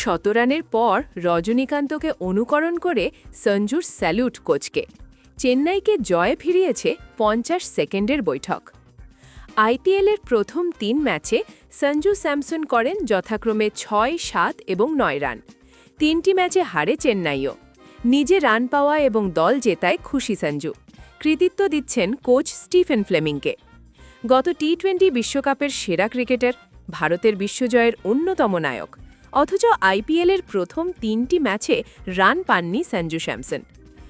শতরানের পর রজনীকান্তকে অনুকরণ করে সঞ্জুর স্যালুট কোচকে। চেন্নাইকে জয়ে ফিরিয়েছে ৫০ সেকেন্ডের বৈঠক। আইপিএলের প্রথম ৩ ম্যাচে সঞ্জু স্যামসন করেন যথাক্রমে ৬, ৭ এবং ৯ রান। ৩টি ম্যাচে হারে চেন্নাইও। নিজে রান পাওয়া এবং দল জেতায় খুশি সঞ্জু। কৃতিত্ব দিচ্ছেন কোচ স্টিফেন ফ্লেমিংকে। গত টি-20 বিশ্বকাপের সেরা ক্রিকেটার, ভারতের বিশ্বজয়ের অন্যতম নায়ক, অথচ আইপিএলের প্রথম ৩টি ম্যাচে রান পাননি সঞ্জু স্যামসন।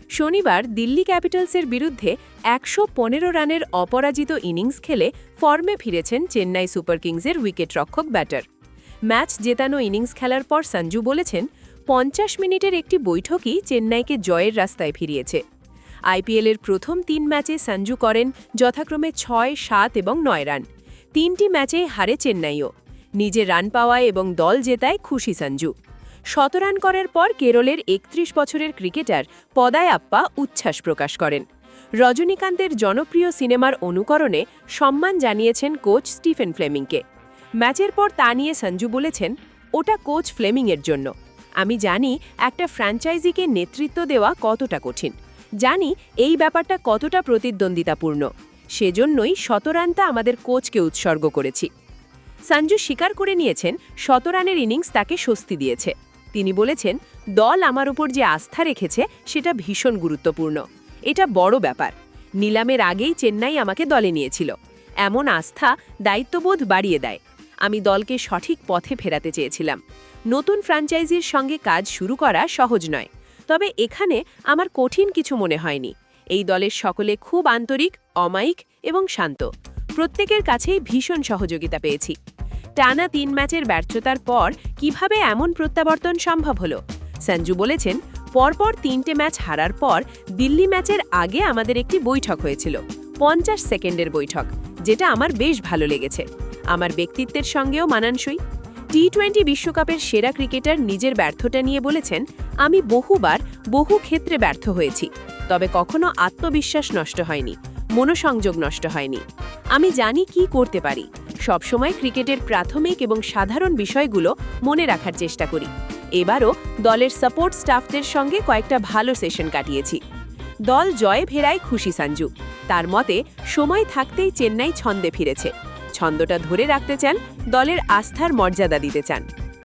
শনিবার দিল্লি ক্যাপিটালসের বিরুদ্ধে ১১৫ রানের অপরাজিত ইনিংস খেলে ফর্মে ফিরেছেন চেন্নাই সুপার কিংসের উইকেটরক্ষক ব্যাটার। ম্যাচ জেতানো ইনিংস খেলার পর সঞ্জু বলেছেন, ৫০ মিনিটের একটি বৈঠকই চেন্নাইকে জয়ের রাস্তায় ফিরিয়েছে। আইপিএলের প্রথম ৩ ম্যাচে সঞ্জু করেন যথাক্রমে ৬, ৭ এবং ৯ রান। ৩টি ম্যাচেই হারে চেন্নাইও। নিজে রান পাওয়ায় এবং দল জেতায় খুশি সঞ্জু। শতরান করার পর কেরলের ৩১ বছরের ক্রিকেটার পদায়াপ্পা উচ্ছ্বাস প্রকাশ করেন। রজনীকান্তের জনপ্রিয় সিনেমার অনুকরণে সম্মান জানিয়েছেন কোচ স্টিফেন ফ্লেমিংকে। ম্যাচের পর তা নিয়ে সঞ্জু বলেছেন, ওটা কোচ ফ্লেমিংয়ের জন্য। আমি জানি একটা ফ্র্যাঞ্চাইজিকে নেতৃত্ব দেওয়া কতটা কঠিন। জানি এই ব্যাপারটা কতটা প্রতিদ্বন্দ্বিতাপূর্ণ। সেজন্যই শতরানটা আমাদের কোচকে উৎসর্গ করেছি। সঞ্জু স্বীকার করে নিয়েছেন, শতরানের ইনিংস তাকে স্বস্তি দিয়েছে। তিনি বলেছেন, দল আমার উপর যে আস্থা রেখেছে সেটা ভীষণ গুরুত্বপূর্ণ। এটা বড় ব্যাপার। নিলামের আগেই চেন্নাই আমাকে দলে নিয়েছিল। এমন আস্থা দায়িত্ববোধ বাড়িয়ে দেয়। আমি দলকে সঠিক পথে ফেরাতে চেয়েছিলাম। নতুন ফ্র্যাঞ্চাইজির সঙ্গে কাজ শুরু করা সহজ নয়, তবে এখানে আমার কঠিন কিছু মনে হয়নি। এই দলের সকলে খুব আন্তরিক, অমায়িক এবং শান্ত। প্রত্যেকের কাছেই ভীষণ সহযোগিতা পেয়েছি। টানা ৩ ম্যাচের ব্যর্থতার পর কিভাবে এমন প্রত্যাবর্তন সম্ভব হলো? সঞ্জু বলেছেন, পরপর ৩টে ম্যাচ হারার পর দিল্লি ম্যাচের আগে আমাদের একটি বৈঠক হয়েছিল, ৫০ সেকেন্ডের বৈঠক, যেটা আমার বেশ ভালো লেগেছে। আমার ব্যক্তিত্বের সঙ্গেও মানানসই। টি-20 বিশ্বকাপের সেরা ক্রিকেটার নিজের ব্যর্থতা নিয়ে বলেছেন, আমি বহুবার বহু ক্ষেত্রে ব্যর্থ হয়েছি, তবে কখনো আত্মবিশ্বাস নষ্ট হয়নি, মনোসংযোগ নষ্ট হয়নি। আমি জানি কি করতে পারি। সবসময় ক্রিকেটের প্রাথমিক এবং সাধারণ বিষয়গুলো মনে রাখার চেষ্টা করি। এবারও দলের সাপোর্ট স্টাফদের সঙ্গে কয়েকটা ভালো সেশন কাটিয়েছি। দল জয়ে ফেরায় খুশি সঞ্জু। তার মতে, সময় থাকতেই চেন্নাই ছন্দে ফিরেছে। ছন্দটা ধরে রাখতে চান, দলের আস্থার মর্যাদা দিতে চান।